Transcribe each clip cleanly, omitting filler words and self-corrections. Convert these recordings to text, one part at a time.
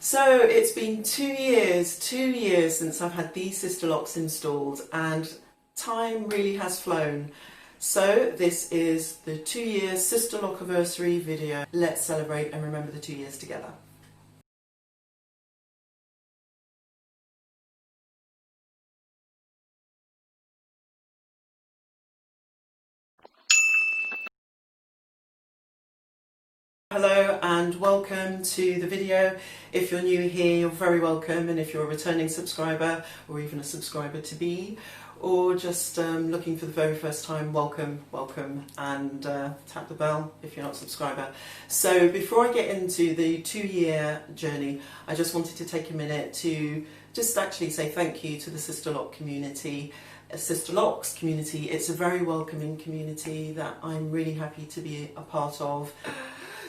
So it's been 2 years since I've had these Sisterlocks installed, and time really has flown. So this is the 2-year Sisterlockaversary video. Let's celebrate and remember the 2 years together. Hello and welcome to the video. If you're new here, you're very welcome, and if you're a returning subscriber or even a subscriber to be, or just looking for the very first time, welcome, and tap the bell if you're not a subscriber. So before I get into the 2-year journey, I just wanted to take a minute to just actually say thank you to the Sisterlock community. Sisterlocks community. It's a very welcoming community that I'm really happy to be a part of.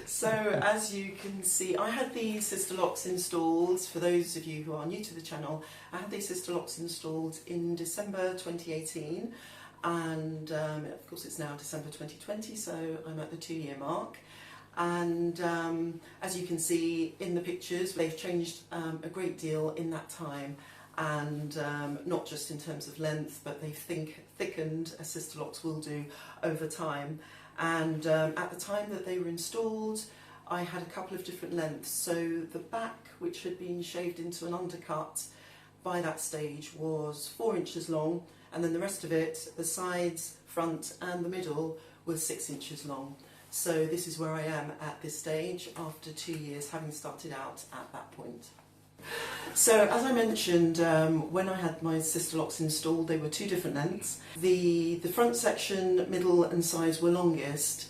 So as you can see, I had these Sisterlocks installed. For those of you who are new to the channel, I had these Sisterlocks installed in December 2018, and of course it's now December 2020, so I'm at the 2-year mark. And as you can see in the pictures, they've changed a great deal in that time, and not just in terms of length, but they've thickened, as Sisterlocks will do, over time. And at the time that they were installed, I had a couple of different lengths. So the back, which had been shaved into an undercut by that stage, was 4 inches long, and then the rest of it, the sides, front and the middle, was 6 inches long. So this is where I am at this stage after 2 years, having started out at that point. So as I mentioned, when I had my Sisterlocks installed, they were 2 different lengths. The front section, middle and sides were longest,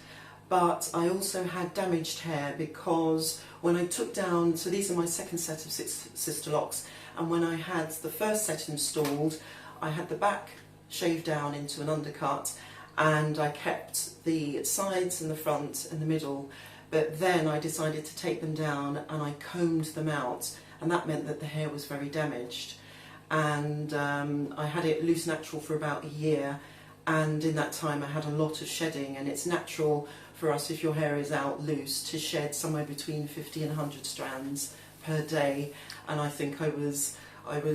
but I also had damaged hair because when I took down, so these are my second set of Sisterlocks, and when I had the first set installed, I had the back shaved down into an undercut, and I kept the sides and the front and the middle, but then I decided to take them down and I combed them out. And that meant that the hair was very damaged, and I had it loose natural for about a year, and in that time I had a lot of shedding, and it's natural for us, if your hair is out loose, to shed somewhere between 50 and 100 strands per day, and I think I was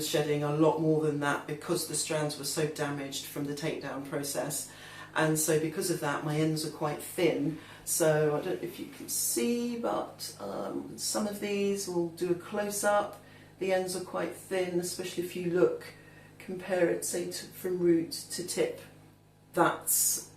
shedding a lot more than that because the strands were so damaged from the takedown process. And so because of that, my ends are quite thin. So I don't know if you can see, but some of these, will do a close-up. The ends are quite thin, especially if you look, compare it, say, from root to tip. That's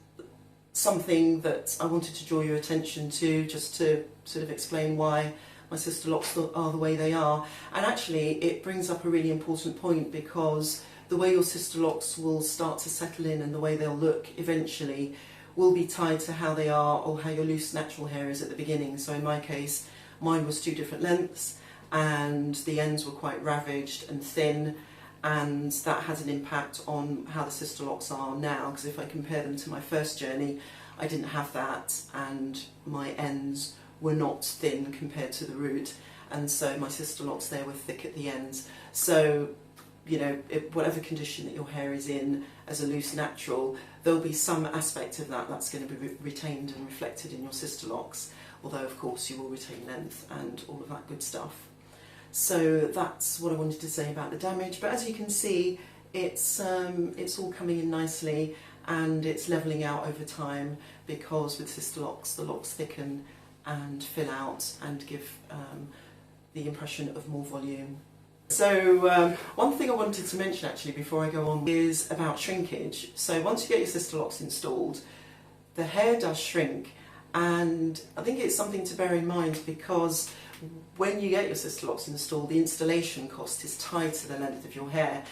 something that I wanted to draw your attention to, just to sort of explain why my Sisterlocks are the way they are. And actually, it brings up a really important point, because the way your Sisterlocks will start to settle in and the way they'll look eventually will be tied to how they are, or how your loose natural hair is at the beginning. So in my case, mine was 2 different lengths, and the ends were quite ravaged and thin, and that has an impact on how the Sisterlocks are now, because if I compare them to my first journey, I didn't have that, and my ends were not thin compared to the root, and so my Sisterlocks there were thick at the ends. So you know, whatever condition that your hair is in as a loose natural, there'll be some aspect of that that's going to be retained and reflected in your Sisterlocks, although of course you will retain length and all of that good stuff. So that's what I wanted to say about the damage, but as you can see, it's all coming in nicely, and it's levelling out over time, because with Sisterlocks the locks thicken and fill out and give the impression of more volume. So one thing I wanted to mention actually before I go on is about shrinkage. So once you get your Sisterlocks installed, the hair does shrink, and I think it's something to bear in mind, because when you get your Sisterlocks installed, the installation cost is tied to the length of your hair,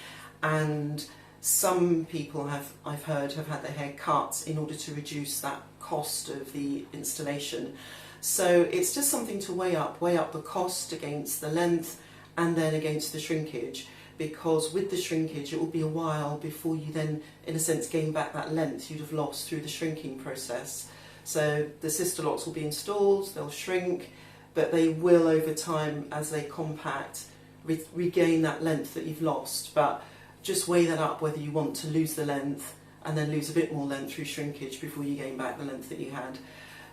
and some people I've heard have had their hair cut in order to reduce that cost of the installation. So it's just something to weigh up the cost against the length, and then against the shrinkage, because with the shrinkage it will be a while before you then, in a sense, gain back that length you'd have lost through the shrinking process. So the Sisterlocks will be installed, they'll shrink, but they will over time, as they compact, regain that length that you've lost. But just weigh that up, whether you want to lose the length and then lose a bit more length through shrinkage before you gain back the length that you had.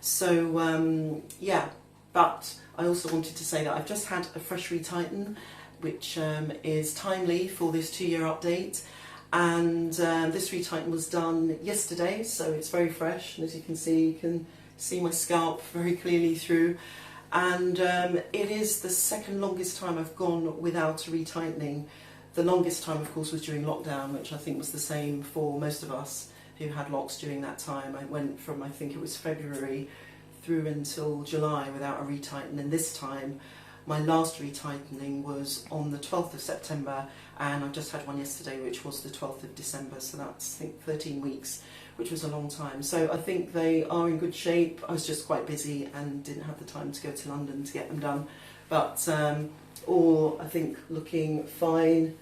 So yeah, But I also wanted to say that I've just had a fresh retighten, which is timely for this 2-year update. And this retighten was done yesterday, so it's very fresh. And as you can see my scalp very clearly through. And it is the second longest time I've gone without a retightening. The longest time, of course, was during lockdown, which I think was the same for most of us who had locks during that time. I went from, I think it was February through until July without a retighten, and this time my last retightening was on the 12th of September, and I've just had one yesterday, which was the 12th of December, so that's, I think, 13 weeks, which was a long time. So I think they are in good shape. I was just quite busy and didn't have the time to go to London to get them done, but all, I think, looking fine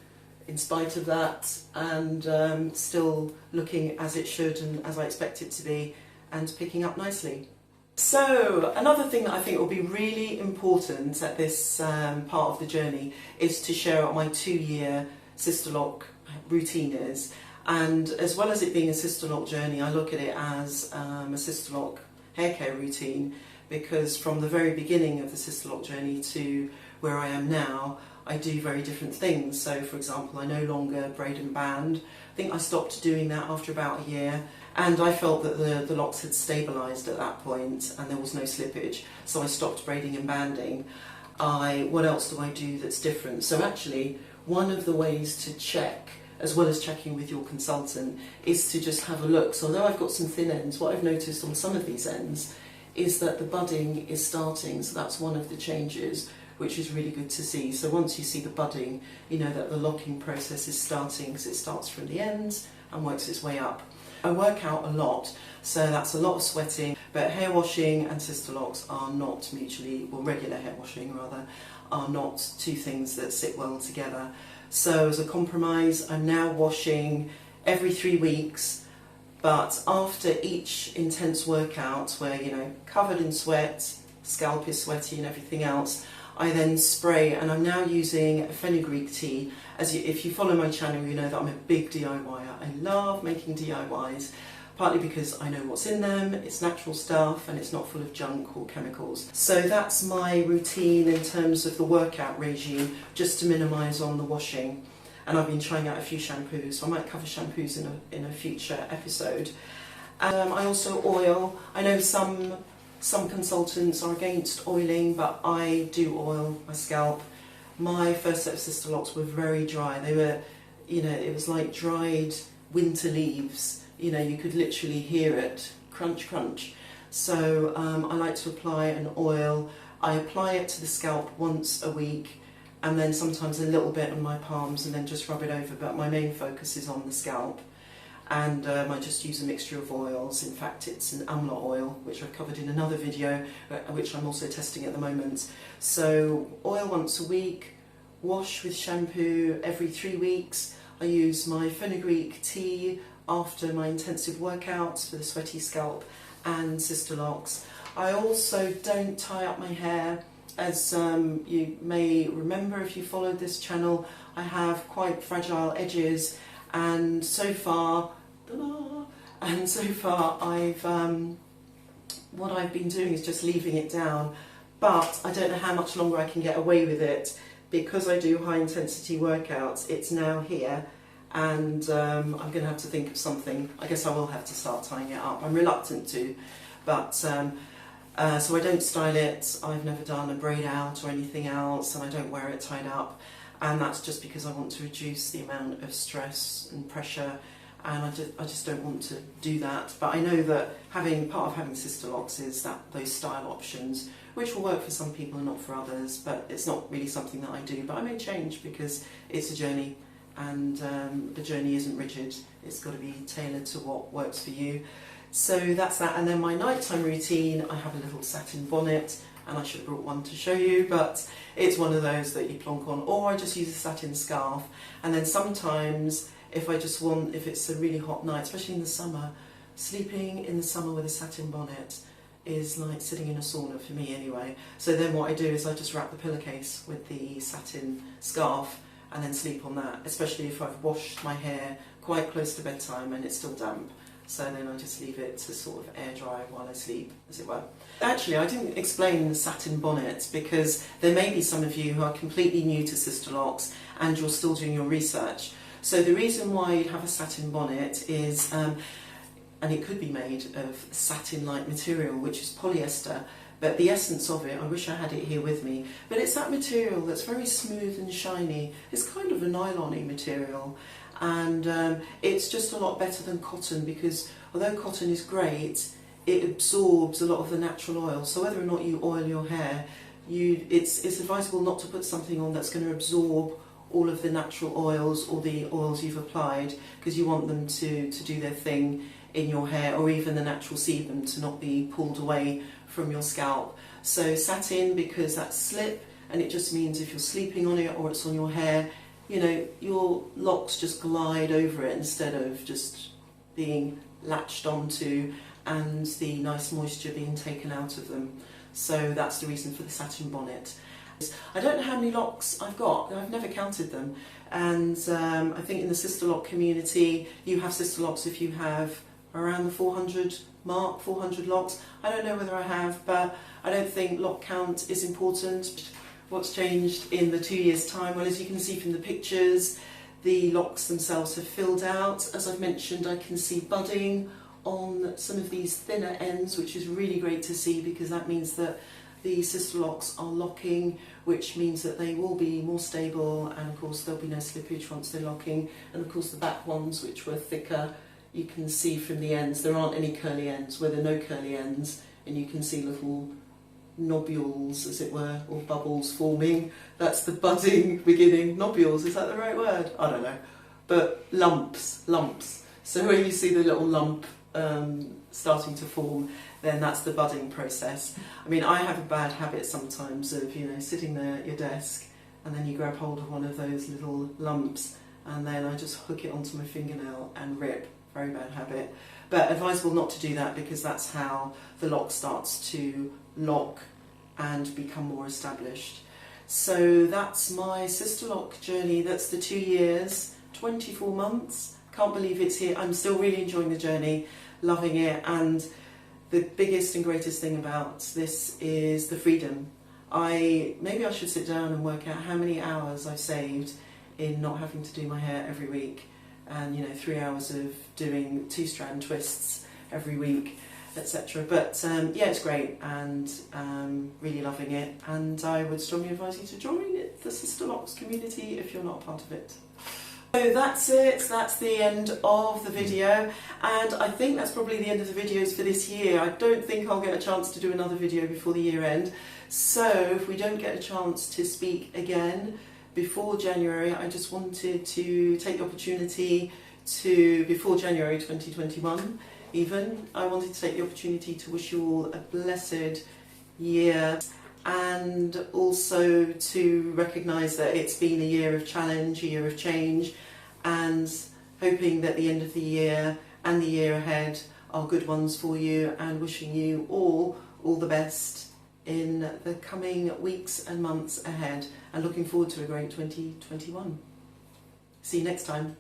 in spite of that, and still looking as it should and as I expect it to be, and picking up nicely. So another thing that I think will be really important at this part of the journey is to share what my 2-year Sisterlock routine is. And as well as it being a Sisterlock journey, I look at it as a Sisterlock hair care routine, because from the very beginning of the Sisterlock journey to where I am now, I do very different things. So for example, I no longer braid and band. I think I stopped doing that after about a year, and I felt that the locks had stabilised at that point and there was no slippage, so I stopped braiding and banding. What else do I do that's different? So actually, one of the ways to check, as well as checking with your consultant, is to just have a look. So although I've got some thin ends, what I've noticed on some of these ends is that the budding is starting, so that's one of the changes, which is really good to see. So once you see the budding, you know that the locking process is starting, because it starts from the ends and works its way up. I work out a lot, so that's a lot of sweating, but hair washing and Sisterlocks are not mutually, well, regular hair washing rather, are not two things that sit well together. So as a compromise, I'm now washing every 3 weeks, but after each intense workout where, you know, covered in sweat, scalp is sweaty and everything else, I then spray, and I'm now using a Fenugreek tea. If you follow my channel, you know that I'm a big DIYer. I love making DIYs, partly because I know what's in them, it's natural stuff, and it's not full of junk or chemicals. So that's my routine in terms of the workout regime, just to minimise on the washing. And I've been trying out a few shampoos, so I might cover shampoos in a future episode. I also oil. I know some consultants are against oiling, but I do oil my scalp. My first set of Sisterlocks were very dry. They were, you know, it was like dried winter leaves. You know, you could literally hear it, crunch, crunch. So I like to apply an oil. I apply it to the scalp once a week, and then sometimes a little bit on my palms, and then just rub it over. But my main focus is on the scalp. And I just use a mixture of oils. In fact, it's an amla oil, which I've covered in another video, which I'm also testing at the moment. So oil once a week, wash with shampoo every 3 weeks. I use my Fenugreek tea after my intensive workouts for the sweaty scalp, and Sisterlocks. I also don't tie up my hair. As you may remember if you followed this channel, I have quite fragile edges, and so far, what I've been doing is just leaving it down, but I don't know how much longer I can get away with it, because I do high intensity workouts. It's now here, and I'm going to have to think of something. I guess I will have to start tying it up. I'm reluctant to, but so I don't style it. I've never done a braid out or anything else, and I don't wear it tied up. And that's just because I want to reduce the amount of stress and pressure, and I just don't want to do that. But I know that part of having Sisterlocks is that those style options, which will work for some people and not for others, but it's not really something that I do. But I may change, because it's a journey, and the journey isn't rigid. It's got to be tailored to what works for you. So that's that. And then my nighttime routine, I have a little satin bonnet, and I should have brought one to show you, but it's one of those that you plonk on, or I just use a satin scarf. And then sometimes if it's a really hot night, especially in the summer, sleeping in the summer with a satin bonnet is like sitting in a sauna for me anyway. So then what I do is I just wrap the pillowcase with the satin scarf and then sleep on that, especially if I've washed my hair quite close to bedtime and it's still damp. so then I just leave it to sort of air dry while I sleep, as it were. Actually, I didn't explain the satin bonnet because there may be some of you who are completely new to Sisterlocks and you're still doing your research. So the reason why you'd have a satin bonnet is, and it could be made of satin-like material, which is polyester, but the essence of it, I wish I had it here with me, but it's that material that's very smooth and shiny. It's kind of a nylon-y material, and it's just a lot better than cotton, because although cotton is great, it absorbs a lot of the natural oil. So whether or not you oil your hair, it's advisable not to put something on that's going to absorb all of the natural oils or the oils you've applied, because you want them to do their thing in your hair, or even the natural sebum to not be pulled away from your scalp. So satin, because that's slip, and it just means if you're sleeping on it or it's on your hair, you know, your locks just glide over it instead of just being latched onto and the nice moisture being taken out of them. So that's the reason for the satin bonnet. I don't know how many locks I've got, I've never counted them, and I think in the Sisterlock community you have Sisterlocks if you have around the 400 mark, 400 locks. I don't know whether I have, but I don't think lock count is important. What's changed in the 2 years' time? Well, as you can see from the pictures, the locks themselves have filled out. As I've mentioned, I can see budding on some of these thinner ends, which is really great to see, because that means that the Sisterlocks are locking, which means that they will be more stable, and of course there'll be no slippage once they're locking. And of course the back ones, which were thicker, you can see from the ends, there aren't any curly ends. Where there are no curly ends, and you can see little nobules, as it were, or bubbles forming. That's the budding beginning. Nobules, is that the right word? I don't know. But lumps. So when you see the little lump starting to form, then that's the budding process. I mean, I have a bad habit sometimes of, you know, sitting there at your desk and then you grab hold of one of those little lumps and then I just hook it onto my fingernail and rip. Very bad habit. But advisable not to do that, because that's how the lock starts to lock and become more established. So that's my Sisterlock journey. That's the 2 years, 24 months. Can't believe it's here. I'm still really enjoying the journey, loving it, and the biggest and greatest thing about this is the freedom. Maybe I should sit down and work out how many hours I've saved in not having to do my hair every week, and, you know, 3 hours of doing 2-strand twists every week, etc. But yeah, it's great, and really loving it, and I would strongly advise you to join the Sisterlocks community if you're not a part of it. So that's it, that's the end of the video, and I think that's probably the end of the videos for this year. I don't think I'll get a chance to do another video before the year end, so if we don't get a chance to speak again before January, I just wanted to take the opportunity to, before January 2021 even, I wanted to take the opportunity to wish you all a blessed year, and also to recognise that it's been a year of challenge, a year of change, and hoping that the end of the year and the year ahead are good ones for you, and wishing you all the best in the coming weeks and months ahead, and looking forward to a great 2021. See you next time.